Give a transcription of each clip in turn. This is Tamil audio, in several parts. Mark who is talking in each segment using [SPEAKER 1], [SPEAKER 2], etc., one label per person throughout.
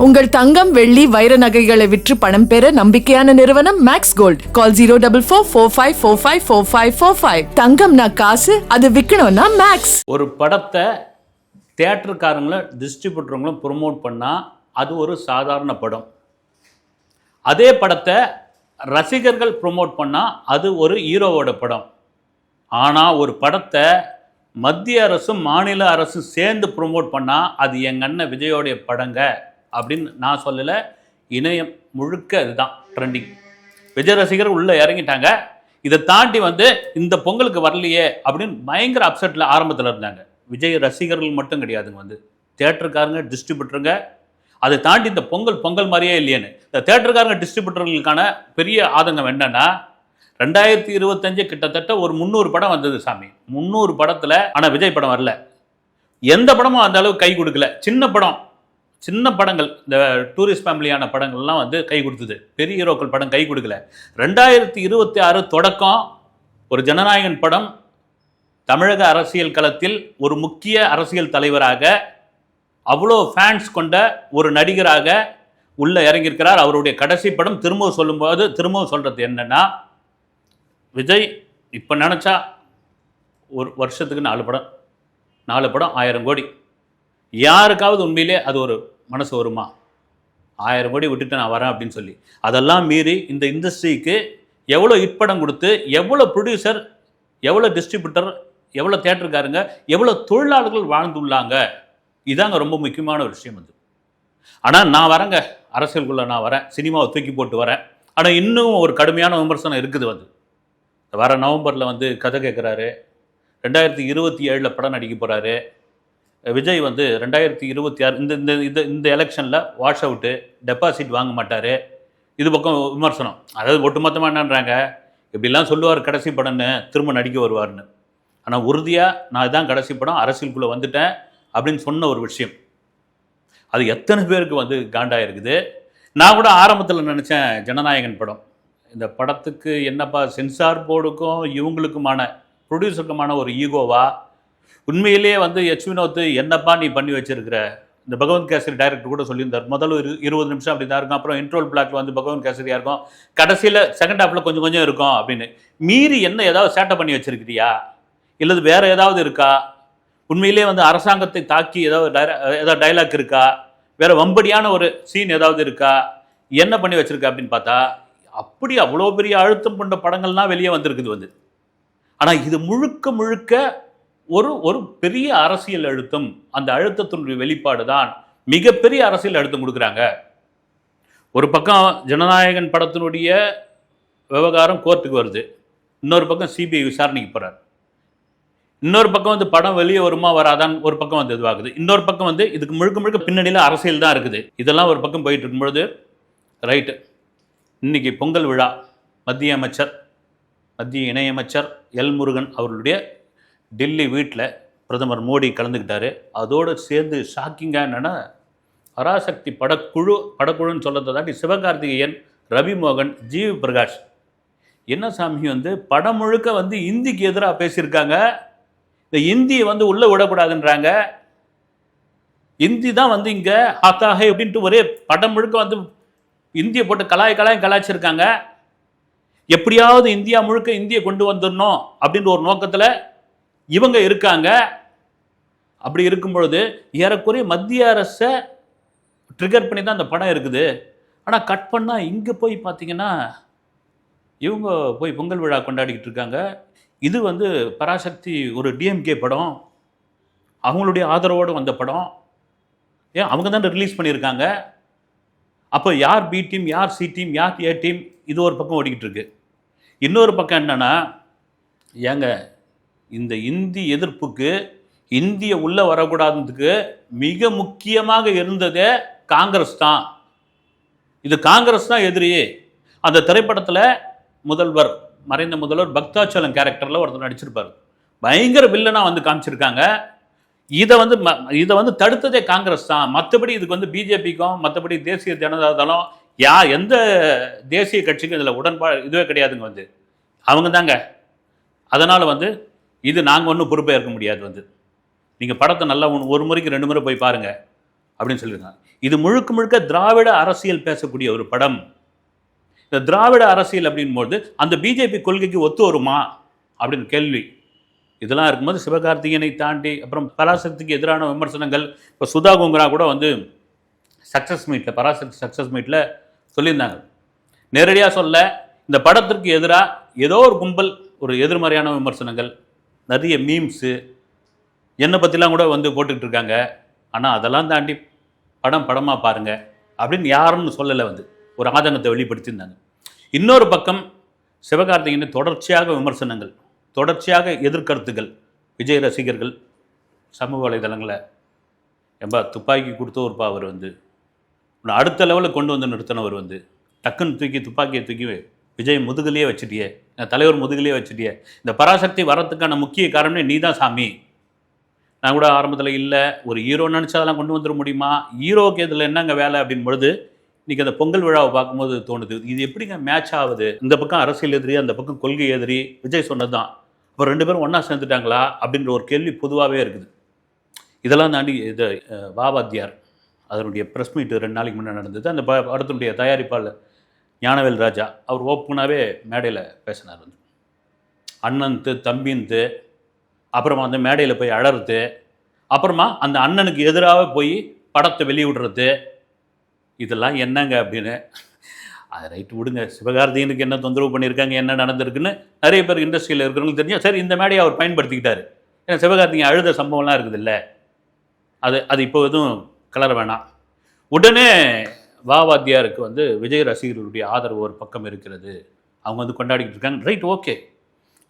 [SPEAKER 1] உங்கள் தங்கம் வெள்ளி வைர நகைகளை விற்று பணம் பெற நம்பிக்கையான நிறுவனம் மேக்ஸ் கோல்ட். கால் 04454545545. தங்கம்னா காசு, அது விற்கணும்னா மேக்ஸ்.
[SPEAKER 2] ஒரு படத்தை தியேட்டருக்காரங்களும் டிஸ்ட்ரிபியூட்டருங்களும் ப்ரொமோட் பண்ணால் அது ஒரு சாதாரண படம். அதே படத்தை ரசிகர்கள் ப்ரொமோட் பண்ணால் அது ஒரு ஹீரோவோட படம். ஆனால் ஒரு படத்தை மத்திய அரசும் மாநில அரசும் சேர்ந்து ப்ரொமோட் பண்ணால் அது எங்கள் அண்ணன் விஜயோடைய படங்க அப்படின்னு நான் சொல்லலை. இணையம் முழுக்க இதுதான் ட்ரெண்டிங். விஜய் ரசிகர் உள்ளே இறங்கிட்டாங்க. இதை தாண்டி இந்த பொங்கலுக்கு வரலையே அப்படின்னு பயங்கர அப்செட்டில் ஆரம்பத்தில் இருந்தாங்க. விஜய் ரசிகர்கள் மட்டும் கிடையாதுங்க, தியேட்டருக்காரங்க, டிஸ்ட்ரிபியூட்டருங்க. அதை தாண்டி இந்த பொங்கல் மாதிரியே இல்லையேன்னு இந்த தியேட்டருக்காரங்க டிஸ்ட்ரிபியூட்டர்களுக்கான பெரிய ஆதங்கம் என்னன்னா, 2025 கிட்டத்தட்ட ஒரு 300 படம் வந்தது சாமி. 300 படத்தில் ஆனால் விஜய் படம் வரல. எந்த படமும் அந்த அளவுக்கு கை கொடுக்கல. சின்ன படங்கள், இந்த டூரிஸ்ட் ஃபேமிலியான படங்கள்லாம் கை கொடுத்தது. பெரிய ஹீரோக்கள் படம் கை கொடுக்கல. 2026 தொடக்கம் ஒரு ஜனநாயகன் படம் தமிழக அரசியல் களத்தில் ஒரு முக்கிய அரசியல் தலைவராக, அவ்வளோ ஃபேன்ஸ் கொண்ட ஒரு நடிகராக உள்ளே இறங்கியிருக்கிறார். அவருடைய கடைசி படம் திரும்பவும் சொல்கிறது என்னென்னா, விஜய் இப்போ நினச்சா ஒரு வருஷத்துக்கு 4 படம் 1000 கோடி. யாருக்காவது உண்மையிலே அது ஒரு மனசு வருமா? 1000 கோடி விட்டுட்டு நான் வரேன் அப்படின்னு சொல்லி. அதெல்லாம் மீறி இந்த இண்டஸ்ட்ரிக்கு எவ்வளோ ஹிட் படம் கொடுத்து, எவ்வளோ ப்ரொடியூசர், எவ்வளோ டிஸ்ட்ரிபியூட்டர், எவ்வளோ தியேட்டருக்காரங்க, எவ்வளோ தொழிலாளர்கள் வாழ்ந்துள்ளாங்க. இதாங்க ரொம்ப முக்கியமான ஒரு விஷயம். ஆனால் நான் வரேங்க, அரசியலுக்குள்ளே நான் வரேன், சினிமாவை தூக்கி போட்டு வரேன். ஆனால் இன்னும் ஒரு கடுமையான விமர்சனம் இருக்குது. வர நவம்பரில் கதை கேட்குறாரு. 2027 படம் நடிக்க போகிறாரு விஜய். 2026 இந்த எலெக்ஷனில் வாஷ் அவுட்டு, டெபாசிட் வாங்க மாட்டார். இது பக்கம் விமர்சனம். அதாவது ஒட்டுமொத்தமாக என்னன்றாங்க, இப்படிலாம் சொல்லுவார் கடைசி படம்னு, திரும்ப நடிக்க வருவார்னு. ஆனால் உறுதியாக நான் இதான் கடைசி படம், அரசியலுக்குள்ளே வந்துட்டேன் அப்படின்னு சொன்ன ஒரு விஷயம். அது எத்தனை பேருக்கு காண்டாக இருக்குது. நான் கூட ஆரம்பத்தில் நினச்சேன், ஜனநாயகன் படம், இந்த படத்துக்கு என்னப்பா சென்சார் போர்டுக்கும் இவங்களுக்குமான ப்ரொடியூசருக்குமான ஒரு ஈகோவா? உண்மையிலேயே எச் வினோத் என்னப்பா நீ பண்ணி வச்சிருக்கிற? இந்த பகவந்த் கேசரி டைரக்டர் கூட சொல்லியிருந்தார், முதல்ல 20 நிமிஷம் அப்படி தான் இருக்கும், அப்புறம் இன்ட்ரோல் பிளாக்ல பகவந்த் கேசரியாக இருக்கும், கடைசியில் செகண்ட் ஹாஃபில் கொஞ்சம் இருக்கும் அப்படின்னு. மீறி என்ன ஏதாவது சேட்டை பண்ணி வச்சிருக்கிறியா? இல்லது வேற ஏதாவது இருக்கா? உண்மையிலே அரசாங்கத்தை தாக்கி ஏதாவது டைலாக் இருக்கா? வேற வம்படியான ஒரு சீன் ஏதாவது இருக்கா? என்ன பண்ணி வச்சிருக்கா அப்படின்னு பார்த்தா, அப்படி அவ்வளோ பெரிய அழுத்தம் கொண்ட படங்கள்லாம் வெளியே வந்திருக்குது. ஆனால் இது முழுக்க ஒரு பெரிய அரசியல் அழுத்தம். அந்த அழுத்தத்தினுடைய வெளிப்பாடு தான் மிகப்பெரிய அரசியல் அழுத்தம் கொடுக்குறாங்க. ஒரு பக்கம் ஜனநாயகன் படத்தினுடைய விவகாரம் கோர்ட்டுக்கு வருது, இன்னொரு பக்கம் சிபிஐ விசாரணைக்கு போகிறார், இன்னொரு பக்கம் படம் வெளியே வருமா வராதான் ஒரு பக்கம் இதுவாகுது, இன்னொரு பக்கம் இதுக்கு முழுக்க பின்னணியில் அரசியல் தான் இருக்குது. இதெல்லாம் ஒரு பக்கம் போயிட்டு இருக்கும்பொழுது, ரைட்டு, இன்னைக்கு பொங்கல் விழா, மத்திய இணையமைச்சர் எல் முருகன் அவர்களுடைய டெல்லி வீட்டில் பிரதமர் மோடி கலந்துக்கிட்டாரு. அதோடு சேர்ந்து ஷாக்கிங்காக என்னென்னா, பராசக்தி படக்குழுன்னு சொல்லத்தை தாண்டி சிவகார்த்திகேயன், ரவி மோகன், ஜிவி பிரகாஷ், என்ன சாமி படம் முழுக்க இந்திக்கு எதிராக பேசியிருக்காங்க. இந்த இந்தியை உள்ளே விடக்கூடாதுன்றாங்க. இந்தி தான் இங்கே ஹாத்தாஹே அப்படின்ட்டு ஒரே படம் முழுக்க இந்தியை போட்டு கலாய்ச்சிருக்காங்க. எப்படியாவது இந்தியா முழுக்க இந்தியை கொண்டு வந்துடணும் அப்படின்ற ஒரு நோக்கத்தில் இவங்க இருக்காங்க. அப்படி இருக்கும் பொழுது ஏறக்குறைய மத்திய அரசை ட்ரிகர் பண்ணி தான் அந்த படம் இருக்குது. ஆனால் கட் பண்ணால் இங்கே போய் பார்த்தீங்கன்னா இவங்க போய் பொங்கல் விழா கொண்டாடிக்கிட்டு இருக்காங்க. இது பராசக்தி ஒரு டிஎம்கே படம், அவங்களுடைய ஆதரவோடு வந்த படம். ஏன் அவங்க தான் ரிலீஸ் பண்ணியிருக்காங்க. அப்போ யார் பி டீம், யார் சி டீம், யார் ஏ டீம், இது ஒரு பக்கம் ஓடிக்கிட்டு இருக்கு. இன்னொரு பக்கம் என்னென்னா, ஏங்க இந்த இந்தி எதிர்ப்புக்கு, இந்திய உள்ளே வரக்கூடாதுக்கு மிக முக்கியமாக இருந்ததே காங்கிரஸ் தான். இது காங்கிரஸ் தான் எதிரியே. அந்த திரைப்படத்தில் மறைந்த முதல்வர் பக்தாச்சலம் கேரக்டரில் ஒருத்தர் நடிச்சிருப்பார். பயங்கர வில்லனாக காமிச்சிருக்காங்க. இதை தடுத்ததே காங்கிரஸ் தான். மற்றபடி இதுக்கு பிஜேபிக்கும், மற்றபடி தேசிய ஜனதா தளம், எந்த தேசிய கட்சிக்கும் இதில் உடன்பாடு இதுவே கிடையாதுங்க. அவங்க தாங்க. அதனால் இது நாங்கள் ஒன்றும் பொறுப்பே இருக்க முடியாது. நீங்கள் படத்தை நல்லா ஒரு முறைக்கு 2 முறை போய் பாருங்கள். அப்படின்னு சொல்லியிருக்காங்க. இது முழுக்க முழுக்க திராவிட அரசியல் பேசக்கூடிய ஒரு படம். இந்த திராவிட அரசியல் அப்படின்போது அந்த பிஜேபி கொள்கைக்கு ஒத்து வருமா அப்படின்னு கேள்வி. இதெல்லாம் இருக்கும்போது சிவகார்த்திகேயனை தாண்டி அப்புறம் பராசக்திக்கு எதிரான விமர்சனங்கள். இப்போ சுதா கோங்கரா கூட வந்து சக்ஸஸ் மீட்டில், பராசக்தி சக்ஸஸ் மீட்டில் சொல்லியிருந்தாங்க, நேரடியாக சொல்ல இந்த படத்திற்கு எதிராக ஏதோ ஒரு கும்பல் ஒரு எதிர்மறையான விமர்சனங்கள், நிறைய மீம்ஸு என்னை பற்றிலாம் கூட வந்து போட்டுக்கிட்டு இருக்காங்க. ஆனால் அதெல்லாம் தாண்டி படம் படமாக பாருங்கள் அப்படின்னு யாருன்னு சொல்லலை, வந்து ஒரு ஆதங்கத்தை வெளிப்படுத்தியிருந்தாங்க. இன்னொரு பக்கம் சிவகார்த்திகேயன் தொடர்ச்சியாக விமர்சனங்கள், தொடர்ச்சியாக எதிர்கருத்துகள். விஜய் ரசிகர்கள் சமூக வலைதளங்களை ரொம்ப துப்பாக்கி கொடுத்தவர்ப்பா அவர் வந்து அடுத்த லெவலில் கொண்டு வந்து நிறுத்தினவர் வந்து டக்குன்னு தூக்கி துப்பாக்கியை தூக்கி விஜய் முதுகிலேயே வச்சுட்டியே, தலைவர் முதுகிலேயே வச்சுட்டியே, இந்த பராசக்தி வரத்துக்கான முக்கிய காரணமே நீ தான் சாமி. நான் கூட ஆரம்பத்தில் இல்லை, ஒரு ஹீரோ நினச்சா அதெல்லாம் கொண்டு வந்துட முடியுமா, ஹீரோவுக்கு இதில் என்னங்க வேலை அப்படின்னு பொழுது இன்றைக்கி அந்த பொங்கல் விழாவை பார்க்கும்போது தோணுது, இது எப்படிங்க மேட்ச் ஆகுது? இந்த பக்கம் அரசியல் எதிரி, அந்த பக்கம் கொள்கை எதிரி. விஜய் சொன்னது தான், இப்போ 2 பேரும் ஒன்றா சேர்ந்துட்டாங்களா அப்படின்ற ஒரு கேள்வி பொதுவாகவே இருக்குது. இதெல்லாம் தாண்டி இது வாவாத்தியார் அதனுடைய ப்ரெஸ் மீட்டு 2 நாளைக்கு முன்னாடி நடந்தது. அந்த படத்தினுடைய தயாரிப்பாளர் ஞானவேல் ராஜா அவர் ஓப்பனாகவே மேடையில் பேசினார். வந்து அண்ணன்த்து தம்பின்ட்டு, அப்புறமா அந்த மேடையில் போய் அழறது, அப்புறமா அந்த அண்ணனுக்கு எதிராக போய் படத்தை வெளியிடுறது, இதெல்லாம் என்னங்க அப்படின்னு. அது ரைட்டு விடுங்க, சிவகார்த்திகேயனுக்கு என்ன தொந்தரவு பண்ணியிருக்காங்க, என்ன நடந்திருக்குன்னு நிறைய பேர் இண்டஸ்ட்ரியில் இருக்கிறவங்களுக்கு தெரிஞ்சு சரி இந்த மேடையை அவர் பயன்படுத்திக்கிட்டார். ஏன்னா சிவகார்த்திகேயன் அழுத சம்பவம்லாம் இருக்குது இல்லை, அது இப்போ எதுவும் கலர வேணாம். உடனே வாவாத்தியாருக்கு வந்து விஜய் ரசிகர்களுடைய ஆதரவு ஒரு பக்கம் இருக்கிறது, அவங்க வந்து கொண்டாடிக்கிட்டு இருக்காங்க. Right, okay.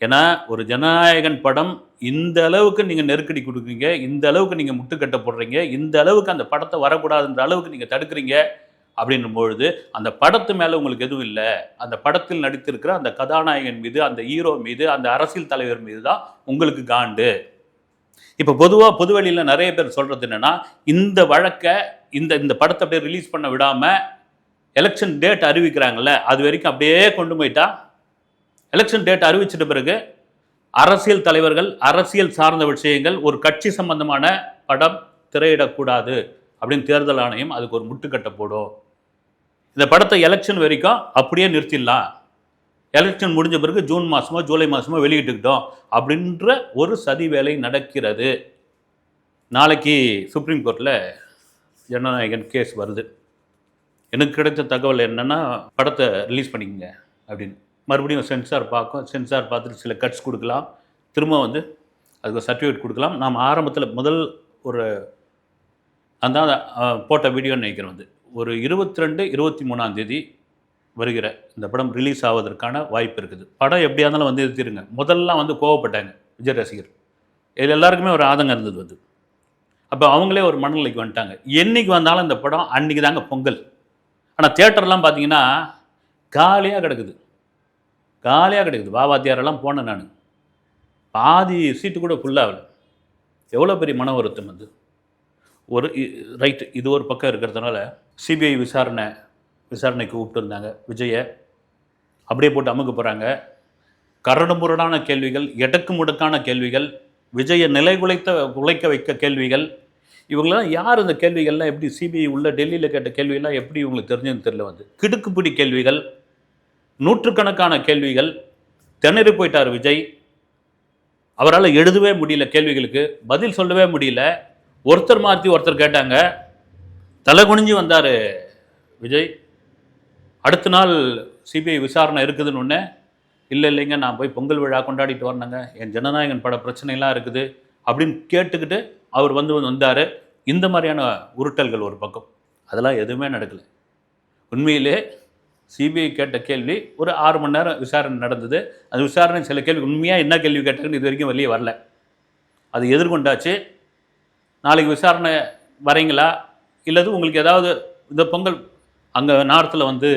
[SPEAKER 2] ஏன்னா ஒரு ஜனநாயகன் படம் இந்த அளவுக்கு நீங்கள் நெருக்கடி கொடுக்குறீங்க, இந்த அளவுக்கு நீங்கள் முட்டுக்கட்டை போடுறீங்க, இந்த அளவுக்கு அந்த படத்தை வரக்கூடாதுன்ற அளவுக்கு நீங்கள் தடுக்கிறீங்க அப்படின்னும் பொழுது அந்த படத்து மேலே உங்களுக்கு எதுவும் இல்லை, அந்த படத்தில் நடித்திருக்கிற அந்த கதாநாயகன் மீது, அந்த ஹீரோ மீது, அந்த அரசியல் தலைவர் மீது தான் உங்களுக்கு காண்டு. இப்போ பொதுவாக பொதுவெளியில் நிறைய பேர் சொல்கிறது என்னென்னா, இந்த வழக்கை இந்த படத்தை அப்படியே ரிலீஸ் பண்ண விடாமல் எலெக்ஷன் டேட் அறிவிக்கிறாங்கல்ல, அது வரைக்கும் அப்படியே கொண்டு போயிட்டா எலெக்ஷன் டேட் அறிவிச்சிட்ட பிறகு அரசியல் தலைவர்கள், அரசியல் சார்ந்த விஷயங்கள், ஒரு கட்சி சம்பந்தமான படம் திரையிடக்கூடாது அப்படின்னு தேர்தல் ஆணையம் அதுக்கு ஒரு முட்டுக்கட்டை போடும். இந்த படத்தை எலெக்ஷன் வரைக்கும் அப்படியே நிறுத்திடலாம், எலெக்ஷன் முடிஞ்ச பிறகு ஜூன் மாதமோ ஜூலை மாதமோ வெளியிட்டுக்கிட்டோம் அப்படின்ற ஒரு சதி வேலை நடக்கிறது. நாளைக்கு சுப்ரீம் கோர்ட்டில் ஜனநாயகன் கேஸ் வருது. எனக்கு கிடைத்த தகவல் என்னென்னா, படத்தை ரிலீஸ் பண்ணிக்கங்க அப்படின்னு. மறுபடியும் சென்சார் பார்க்கும், சென்சார் பார்த்துட்டு சில கட்ஸ் கொடுக்கலாம், திரும்ப வந்து அதுக்கு சர்டிஃபிகேட் கொடுக்கலாம். நாம் ஆரம்பத்தில் முதல் ஒரு அந்த போட்ட வீடியோன்னு நினைக்கிறேன், வந்து ஒரு 22, 23ஆம் தேதி வருகிற இந்த படம் ரிலீஸ் ஆவதற்கான வாய்ப்பு இருக்குது. படம் எப்படியா இருந்தாலும் வந்து நிறுத்திடுங்க. முதல்லாம் வந்து கோவப்பட்டாங்க விஜய் ரசிகர், இதில் எல்லாருக்குமே ஒரு ஆதங்கம் இருந்தது வந்து. அப்போ அவங்களே ஒரு மனநிலைக்கு வந்துட்டாங்க, என்றைக்கு வந்தாலும் இந்த படம் அன்றைக்கி தாங்க பொங்கல். ஆனால் தியேட்டர்லாம் பார்த்தீங்கன்னா காலியாக கிடக்குது, காலியாக கிடக்குது. வாவாத்தியாரெல்லாம் போனேன் நான், பாதி சீட்டு கூட ஃபுல்லாகல. எவ்வளோ பெரிய மன வருத்தம் வந்து. ஒரு ரைட்டு, இது ஒரு பக்கம் இருக்கிறதுனால சிபிஐ விசாரணைக்கு கூப்பிட்டு இருந்தாங்க விஜயை, அப்படியே போட்டு அமுக்க போகிறாங்க. கரடுமுரடான கேள்விகள், எடக்கு முடக்கான கேள்விகள், விஜயை குலைக்க வைக்க கேள்விகள். இவங்களாம் யார்? இந்த கேள்விகள்லாம் எப்படி சிபிஐ உள்ள டெல்லியில் கேட்ட கேள்வியெல்லாம் எப்படி இவங்களுக்கு தெரிஞ்சதுன்னு தெரியல. வந்து கிடுக்குப்பிடி கேள்விகள், நூற்றுக்கணக்கான கேள்விகள். திணறி போயிட்டார் விஜய், அவரால் எழுதவே முடியல, கேள்விகளுக்கு பதில் சொல்லவே முடியல. ஒருத்தர் மாற்றி ஒருத்தர் கேட்டாங்க, தலை குனிஞ்சு வந்தார் விஜய். அடுத்த நாள் சிபிஐ விசாரணை இருக்குதுன்னு ஒன்று, இல்லைங்க நான் போய் பொங்கல் விழா கொண்டாடிட்டு வரணுங்க, என் ஜனநாயகன் பட பிரச்சனைலாம் இருக்குது அப்படின்னு கேட்டுக்கிட்டு அவர் வந்தார். இந்த மாதிரியான உருட்டல்கள் ஒரு பக்கம், அதெல்லாம் எதுவுமே நடக்கலை. உண்மையிலே சிபிஐ கேட்ட கேள்வி ஒரு 6 மணி நேரம் விசாரணை நடந்தது. அந்த விசாரணை சில கேள்வி உண்மையாக என்ன கேள்வி கேட்டாங்கன்னு இது வரைக்கும் வெளியே வரல. அது எதிர்கொண்டாச்சு. நாளைக்கு விசாரணை வரீங்களா, இல்லது உங்களுக்கு ஏதாவது இந்த பொங்கல் அங்கே நார்த்தில் வந்து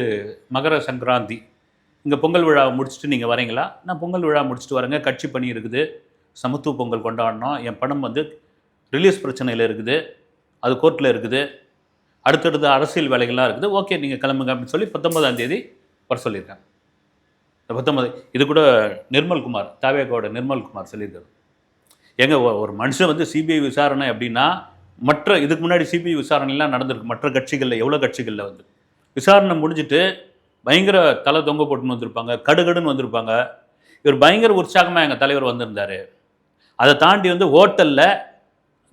[SPEAKER 2] மகர சங்கராந்தி, இங்கே பொங்கல் விழாவை முடிச்சுட்டு நீங்கள் வரீங்களா? நான் பொங்கல் விழா முடிச்சுட்டு வரேங்க, கட்சி பணி இருக்குது, சமத்துவ பொங்கல் கொண்டாடணும், என் படம் வந்து ரிலீஸ் பிரச்சனையில் இருக்குது, அது கோர்ட்டில் இருக்குது, அடுத்தடுத்த அரசியல் வேலைகள்லாம் இருக்குது, ஓகே நீங்கள் கிளம்புங்க அப்படின்னு சொல்லி 19ஆம் தேதி வர சொல்லியிருக்காங்க. இந்த 19 இது கூட நிர்மல்குமார், தாவேகோட நிர்மல்குமார் சொல்லியிருக்காரு. எங்க ஒரு மனுஷன் வந்து சிபிஐ விசாரணை அப்படின்னா மற்ற இதுக்கு முன்னாடி சிபிஐ விசாரணைலாம் நடந்திருக்கு மற்ற கட்சிகளில், எவ்வளோ கட்சிகளில் வந்து விசாரணை முடிஞ்சுட்டு பயங்கர தலை தொங்க போட்டுன்னு வந்திருப்பாங்க, கடுகடுன்னு வந்திருப்பாங்க. இவர் பயங்கர உற்சாகமாக எங்கள் தலைவர் வந்திருந்தார். அதை தாண்டி வந்து ஹோட்டலில்,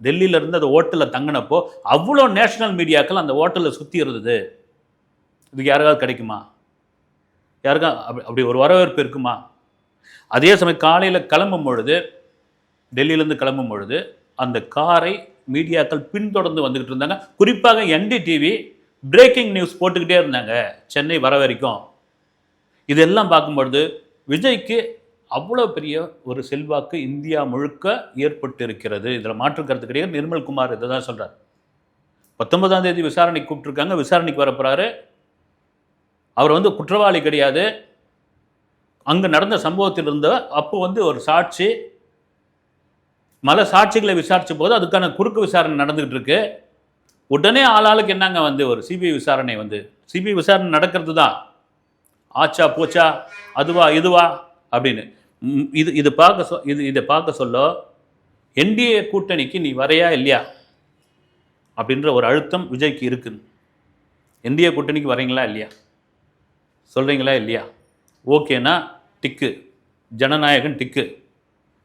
[SPEAKER 2] டெல்லியில் இருந்து அந்த ஹோட்டலில் தங்கினப்போ அவ்வளோ நேஷனல் மீடியாக்கள் அந்த ஹோட்டலில் சுற்றி இருந்தது. இதுக்கு யாருக்காவது கிடைக்குமா? யாருக்கா அப்படி ஒரு வரவேற்பு இருக்குமா? அதே சமயம் காலையில் கிளம்பும் பொழுது, டெல்லியிலேருந்து கிளம்பும் பொழுது அந்த காரை மீடியாக்கள் பின்தொடர்ந்து வந்துக்கிட்டு இருந்தாங்க. குறிப்பாக NDTV பிரேக்கிங் நியூஸ் போட்டுக்கிட்டே இருந்தாங்க சென்னை வர வரைக்கும். இதெல்லாம் பார்க்கும்பொழுது விஜய்க்கு அவ்வளோ பெரிய ஒரு செல்வாக்கு இந்தியா முழுக்க ஏற்பட்டு இருக்கிறது. இதில் மாற்று கருத்து கிடையாது. நிர்மல்குமார் இதை தான் சொல்கிறார். 19ஆம் தேதி விசாரணைக்கு கூப்பிட்டுருக்காங்க, விசாரணைக்கு வரப்போகிறாரு. அவர் வந்து குற்றவாளி கிடையாது. அங்கே நடந்த சம்பவத்தில் இருந்த அப்போ வந்து ஒரு சாட்சி, சாட்சிகளை விசாரித்த போது அதுக்கான குறுக்கு விசாரணை நடந்துகிட்டு இருக்கு. உடனே ஆளாளுக்கு என்னங்க வந்து ஒரு சிபிஐ விசாரணை வந்து சிபிஐ விசாரணை நடக்கிறது தான். ஆச்சா போச்சா, அதுவா இதுவா அப்படின்னு இதை பார்க்க சொல்ல NDA கூட்டணிக்கு நீ வரையா இல்லையா அப்படின்ற ஒரு அழுத்தம் விஜய்க்கு இருக்குது. NDA கூட்டணிக்கு வரீங்களா இல்லையா, சொல்கிறீங்களா இல்லையா? ஓகேனா டிக்கு, ஜனநாயகன் டிக்கு.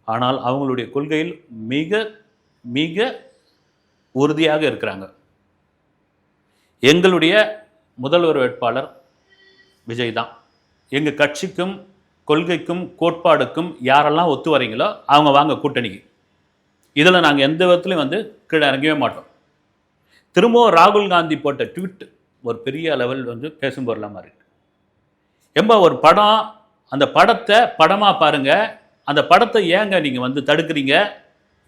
[SPEAKER 2] ஆனால் அவங்களுடைய கொள்கையில் மிக மிக உறுதியாக இருக்கிறாங்க. எங்களுடைய முதல்வர் வேட்பாளர் விஜய் தான். எங்கள் கட்சிக்கும் கொள்கைக்கும் கோட்பாடுக்கும் யாரெல்லாம் ஒத்து வரீங்களோ அவங்க வாங்க கூட்டணிக்கு. இதில் நாங்கள் எந்த விதத்துலையும் வந்து கீழே இறங்கவே மாட்டோம். திரும்பவும் ராகுல் காந்தி போட்ட ட்வீட் ஒரு பெரிய லெவல் வந்து பேசும் பொருளாக இருக்கு. எம்பா ஒரு படம், அந்த படத்தை படமாக பாருங்கள், அந்த படத்தை ஏங்க நீங்கள் வந்து தடுக்கிறீங்க?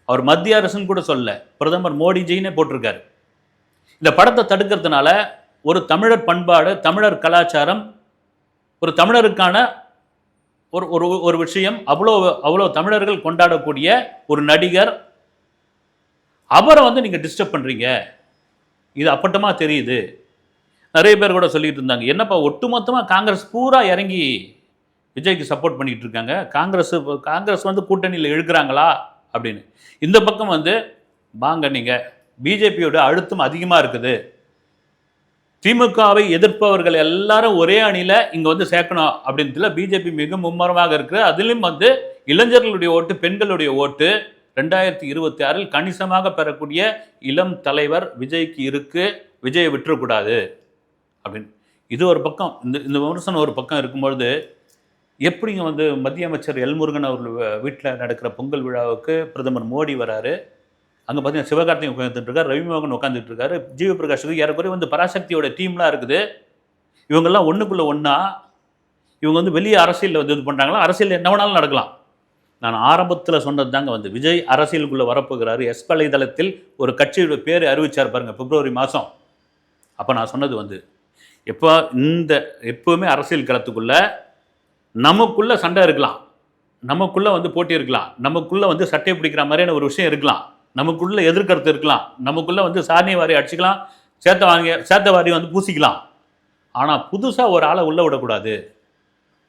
[SPEAKER 2] அவர் மத்திய அரசுன்னு கூட சொல்ல, பிரதமர் மோடிஜின்னே போட்டிருக்காரு. இந்த படத்தை தடுக்கிறதுனால ஒரு தமிழர் பண்பாடு, தமிழர் கலாச்சாரம், ஒரு தமிழருக்கான ஒரு ஒரு ஒரு விஷயம், அவ்வளோ தமிழர்கள் கொண்டாடக்கூடிய ஒரு நடிகர், அவரை வந்து நீங்கள் டிஸ்டர்ப் பண்ணுறீங்க. இது அப்பட்டமாக தெரியுது. நிறைய பேர் கூட சொல்லிட்டு இருந்தாங்க, என்னப்பா ஒட்டுமொத்தமாக காங்கிரஸ் பூரா இறங்கி விஜய்க்கு சப்போர்ட் பண்ணிகிட்டு இருக்காங்க, காங்கிரஸ் வந்து கூட்டணியில் இழுக்கிறாங்களா அப்படின்னு. இந்த பக்கம் வந்து வாங்க, நீங்கள் பிஜேபியோட அழுத்தம் அதிகமாக இருக்குது, திமுகவை எதிர்ப்பவர்கள் எல்லாரும் ஒரே அணியில் இங்கே வந்து சேர்க்கணும் அப்படின்றதுல பிஜேபி மிக மும்முரமாக இருக்குது. அதிலும் வந்து இளைஞர்களுடைய ஓட்டு, பெண்களுடைய ஓட்டு 2026 கணிசமாக பெறக்கூடிய இளம் தலைவர் விஜய்க்கு இருக்கு. விஜயை விட்டுறக்கூடாது அப்படின்னு இது ஒரு பக்கம். இந்த விமர்சனம் ஒரு பக்கம் இருக்கும்பொழுது, எப்படிங்க வந்து மத்திய அமைச்சர் எல்முருகன் அவர்கள் வீட்டில் நடக்கிற பொங்கல் விழாவுக்கு பிரதமர் மோடி வராரு. அங்கே பார்த்தீங்கன்னா சிவகார்த்திகேயன் உட்காந்துட்டு இருக்காரு, ரவிமோகன் உட்காந்துட்டு இருக்காரு, ஜிவி பிரகாஷுக்கு ஏறக்குறைய வந்து பராசக்தியோட டீம்லாம் இருக்குது. இவங்கெல்லாம் ஒன்றுக்குள்ளே ஒன்றா இவங்க வந்து வெளியே அரசியலில் வந்து இது பண்ணுறாங்களா? அரசியல் என்ன வேணாலும் நடக்கலாம். நான் ஆரம்பத்தில் சொன்னது தாங்க, வந்து விஜய் அரசியலுக்குள்ளே வரப்போகிறாரு. வலைதளத்தில் ஒரு கட்சியோட பேர் அறிவிச்சார் பாருங்கள், பிப்ரவரி மாதம். அப்போ நான் சொன்னது வந்து எப்போவுமே அரசியல் களத்துக்குள்ளே நமக்குள்ளே சண்டை இருக்கலாம், நமக்குள்ளே வந்து போட்டி இருக்கலாம், நமக்குள்ளே வந்து சட்டை பிடிக்கிற மாதிரியான ஒரு விஷயம் இருக்கலாம், நமக்குள்ளே எதிர்கருத்து இருக்கலாம், நமக்குள்ளே வந்து சாணிய வாரி அடிச்சுக்கலாம், சேத்த வாரி வந்து பூசிக்கலாம். ஆனால் புதுசாக ஒரு ஆளை உள்ளே விடக்கூடாது.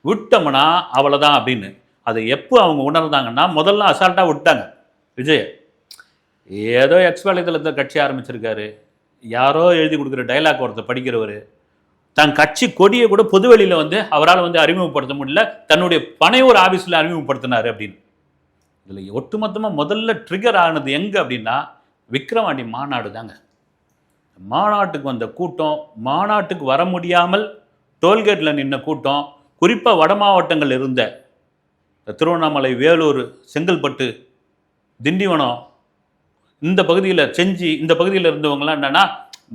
[SPEAKER 2] விட்டோம்னா அவ்வளோதான் அப்படின்னு. அதை எப்போ அவங்க உணர்ந்தாங்கன்னா, முதல்ல அசால்ட்டாக விட்டாங்க விஜய். ஏதோ வலைதளத்தில் கட்சி ஆரம்பிச்சிருக்காரு, யாரோ எழுதி கொடுக்குற டைலாக் ஒருத்தர் படிக்கிறவர், தன் கட்சி கொடியை கூட பொதுவெளியில் வந்து அவரால் வந்து அறிமுகப்படுத்த முடியல, தன்னுடைய பனையூர் ஆஃபீஸில் அறிமுகப்படுத்தினார் அப்படின்னு. இதில் ஒட்டுமொத்தமாக முதல்ல ட்ரிகர் ஆனது எங்கே அப்படின்னா, விக்கிரவாண்டி மாநாடு தாங்க. மாநாட்டுக்கு வந்த கூட்டம், மாநாட்டுக்கு வர முடியாமல் டோல்கேட்டில் நின்ன கூட்டம், குறிப்பாக வட மாவட்டங்கள் இருந்த திருவண்ணாமலை, வேலூர், செங்கல்பட்டு, திண்டிவனம், இந்த பகுதியில் செஞ்சி, இந்த பகுதியில் இருந்தவங்களாம் என்னென்னா,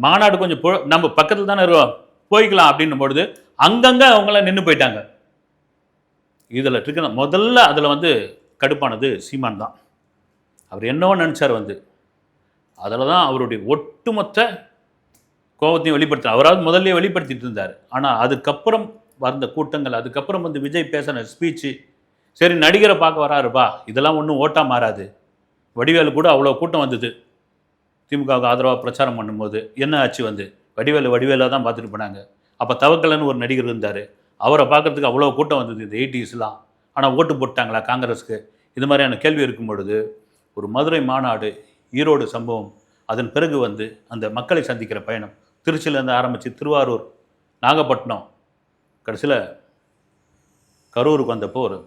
[SPEAKER 2] மாநாடு கொஞ்சம் நம்ம பக்கத்தில் தானே இருக்கோம், போய்க்கலாம் அப்படின்னும் பொழுது அங்கங்கே அவங்களாம் நின்று போயிட்டாங்க. இதில் ட்ரிகர் முதல்ல அதில் வந்து கடுப்பானது சீமான் தான். அவர் என்னவோ நினச்சார் வந்து, அதில் தான் அவருடைய ஒட்டுமொத்த கோபத்தையும் வெளிப்படுத்த அவராவது முதல்ல வெளிப்படுத்திட்டு இருந்தார். ஆனால் அதுக்கப்புறம் வந்த கூட்டங்கள், அதுக்கப்புறம் வந்து விஜய் பேசின ஸ்பீச்சு, சரி நடிகரை பார்க்க வராருப்பா, இதெல்லாம் ஒன்றும் ஓட்டா மாறாது. வடிவேலு கூட அவ்வளோ கூட்டம் வந்தது திமுகவுக்கு ஆதரவாக பிரச்சாரம் பண்ணும்போது. என்ன ஆச்சு, வந்து வடிவேலாக தான் பார்த்துட்டு போனாங்க. அப்போ தவக்கலன்னு ஒரு நடிகர் இருந்தார், அவரை பார்க்குறதுக்கு அவ்வளோ கூட்டம் வந்தது இந்த 80ஸ்லாம். ஆனால் ஓட்டு போட்டாங்களா காங்கிரஸுக்கு? இது மாதிரியான கேள்வி இருக்கும் பொழுது, ஒரு மதுரை மாநாடு, ஈரோடு சம்பவம், அதன் பிறகு வந்து அந்த மக்களை சந்திக்கிற பயணம், திருச்சியிலேருந்து ஆரம்பித்து திருவாரூர், நாகப்பட்டினம், கடைசியில் கரூருக்கு வந்தப்போ ஒரு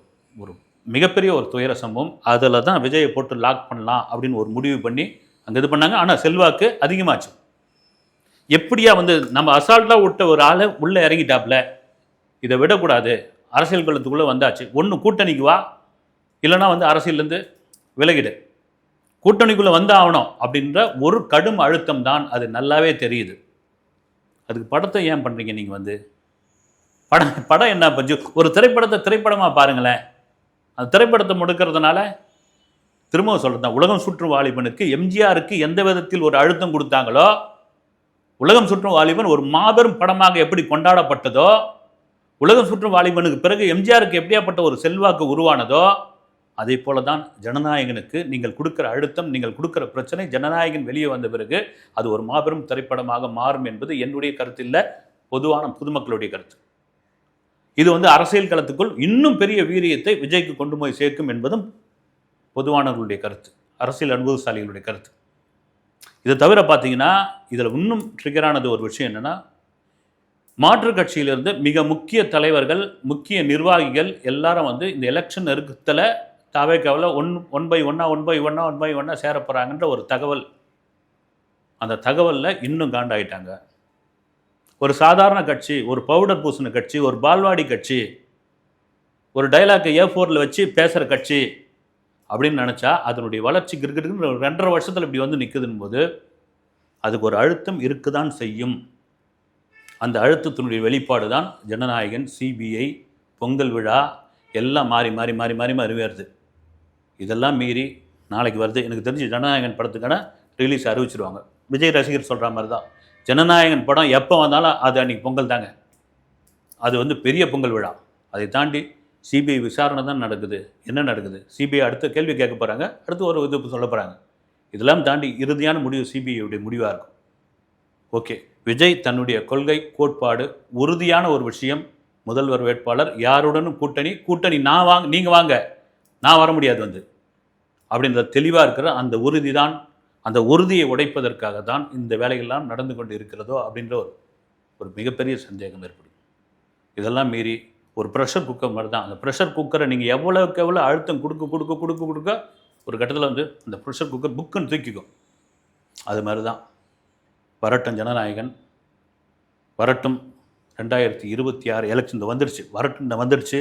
[SPEAKER 2] மிகப்பெரிய ஒரு துயர சம்பவம். அதில் தான் விஜயை போட்டு லாக் பண்ணலாம் அப்படின்னு ஒரு முடிவு பண்ணி அங்கே இது பண்ணாங்க. ஆனால் செல்வாக்கு அதிகமாச்சு. எப்படியா வந்து நம்ம அசால்ட்டாக விட்ட ஒரு ஆளை உள்ளே இறங்கிட்டாப்புல, இதை விடக்கூடாது, அரசியல் களத்துக்குள்ளே வந்தாச்சு, ஒன்று கூட்டணிக்கு வா, இல்லைனா வந்து அரசியலேருந்து விலகிடு, கூட்டணிக்குள்ளே வந்தாகணும் அப்படின்ற ஒரு கடும் அழுத்தம் தான். அது நல்லாவே தெரியுது. அதுக்கு படத்தை ஏன் பண்ணுறீங்க நீங்கள் வந்து? படம் என்ன பஞ்சு? ஒரு திரைப்படத்தை திரைப்படமாக பாருங்களேன். அந்த திரைப்படத்தை முடுக்கிறதுனால திரும்பவும் சொல்கிறது தான், உலகம் சுற்றும் வாலிபனுக்கு எம்ஜிஆருக்கு எந்த விதத்தில் ஒரு அழுத்தம் கொடுத்தாங்களோ, உலகம் சுற்றும் வாலிபன் ஒரு மாபெரும் படமாக எப்படி கொண்டாடப்பட்டதோ, உலகம் சுற்றும் வாலிபனுக்கு பிறகு எம்ஜிஆருக்கு எப்படியாப்பட்ட ஒரு செல்வாக்கு உருவானதோ, அதே போல தான் ஜனநாயகனுக்கு நீங்கள் கொடுக்குற அழுத்தம், நீங்கள் கொடுக்குற பிரச்சனை, ஜனநாயகன் வெளியே வந்த பிறகு அது ஒரு மாபெரும் திரைப்படமாக மாறும் என்பது என்னுடைய கருத்து இல்லை, பொதுவான பொதுமக்களுடைய கருத்து. இது வந்து அரசியல் களத்துக்குள் இன்னும் பெரிய வீரியத்தை விஜய்க்கு கொண்டு போய் சேர்க்கும் என்பதும் பொதுவானவர்களுடைய கருத்து, அரசியல் அனுபவசாலிகளுடைய கருத்து. இதை தவிர பார்த்தீங்கன்னா இதில் இன்னும் ட்ரிகரானது ஒரு விஷயம் என்னென்னா, மாற்றுக் கட்சியிலிருந்து மிக முக்கிய தலைவர்கள், முக்கிய நிர்வாகிகள் எல்லாரும் வந்து இந்த எலெக்ஷன் நெருக்கத்தில் தாவேக்காவில் ஒன் பை ஒன்னா சேர போகிறாங்கன்ற ஒரு தகவல். அந்த தகவலில் இன்னும் காண்டாயிட்டாங்க. ஒரு சாதாரண கட்சி, ஒரு பவுடர் பூசின கட்சி, ஒரு பால்வாடி கட்சி, ஒரு டைலாக்கை A4 வச்சு பேசுகிற கட்சி அப்படின்னு நினச்சா அதனுடைய வளர்ச்சி கிரிக்கெட்டுன்னு 2.5 வருஷத்தில் இப்படி வந்து நிற்குதுன்னு போது அதுக்கு ஒரு அழுத்தம் இருக்குதான் செய்யும். அந்த அழுத்தத்தினுடைய வெளிப்பாடு தான் ஜனநாயகன், சிபிஐ, பொங்கல் விழா எல்லாம் மாறி மாறி மாறி மாறி மாறி வருது. இதெல்லாம் மீறி நாளைக்கு வருது. எனக்கு தெரிஞ்சு ஜனநாயகன் படத்துக்கான ரிலீஸ் அறிவிச்சிருவாங்க. விஜய் ரசிகர் சொல்கிற மாதிரி தான், ஜனநாயகன் படம் எப்போ வந்தாலும் அது அன்றைக்கி பொங்கல் தாங்க. அது வந்து பெரிய பொங்கல் விழா. அதை தாண்டி சிபிஐ விசாரணை தான் நடக்குது. என்ன நடக்குது? சிபிஐ அடுத்த கேள்வி கேட்க போகிறாங்க, அடுத்து ஒரு இது சொல்ல போகிறாங்க. இதெல்லாம் தாண்டி இறுதியான முடிவு சிபிஐயுடைய முடிவாக இருக்கும். ஓகே, விஜய் தன்னுடைய கொள்கை கோட்பாடு உறுதியான ஒரு விஷயம், முதல்வர் வேட்பாளர், யாருடனும் கூட்டணி நீங்கள் வாங்க, நான் வர முடியாது வந்து அப்படின்ற தெளிவாக இருக்கிற அந்த உறுதி தான், அந்த உறுதியை உடைப்பதற்காக தான் இந்த வேலைகள்லாம் நடந்து கொண்டு இருக்கிறதோ அப்படின்ற ஒரு மிகப்பெரிய சந்தேகம் ஏற்படும். இதெல்லாம் மீறி ஒரு ப்ரெஷர் குக்கர் மாதிரி தான். அந்த ப்ரெஷர் குக்கரை நீங்கள் எவ்வளோக்கு எவ்வளோ அழுத்தம் கொடுக்க ஒரு கட்டத்தில் வந்து அந்த ப்ரெஷர் குக்கர் புக்குன்னு தூக்கிக்கும். அது மாதிரி தான் வரட்டும் ஜனநாயகன், வரட்டும் 2026 எலெக்ஷன் வந்துடுச்சு.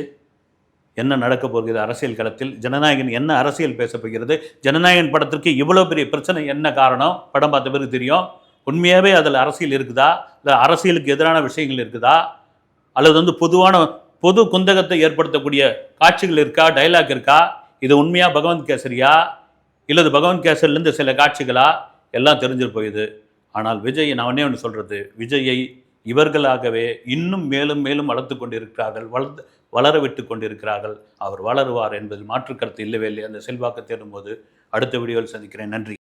[SPEAKER 2] என்ன நடக்க போகிறது அரசியல் களத்தில்? ஜனநாயகன் என்ன அரசியல் பேச போகிறது? ஜனநாயகன் படத்திற்கு இவ்வளோ பெரிய பிரச்சனை என்ன காரணம்? படம் பார்த்த பிறகு தெரியும். உண்மையாகவே அதில் அரசியல் இருக்குதா, இல்லை அரசியலுக்கு எதிரான விஷயங்கள் இருக்குதா, அல்லது வந்து பொது குந்தகத்தை ஏற்படுத்தக்கூடிய காட்சிகள் இருக்கா, டைலாக் இருக்கா? இது உண்மையாக பகவந்த் கேசரியா, இல்லது பகவந்த் கேசரிலேருந்து சில காட்சிகளா? எல்லாம் தெரிஞ்சிரு போயுது. ஆனால் விஜய், நான் ஒன்று சொல்கிறது, விஜயை இவர்களாகவே இன்னும் மேலும் மேலும் வளர்த்து கொண்டிருக்கிறார்கள், வளர விட்டு கொண்டிருக்கிறார்கள். அவர் வளருவார் என்பதில் மாற்றுக்கருத்து இல்லவே இல்லை. அந்த செல்வாக்கு தேடும்போது அடுத்த வீடியோவில் சந்திக்கிறேன். நன்றி.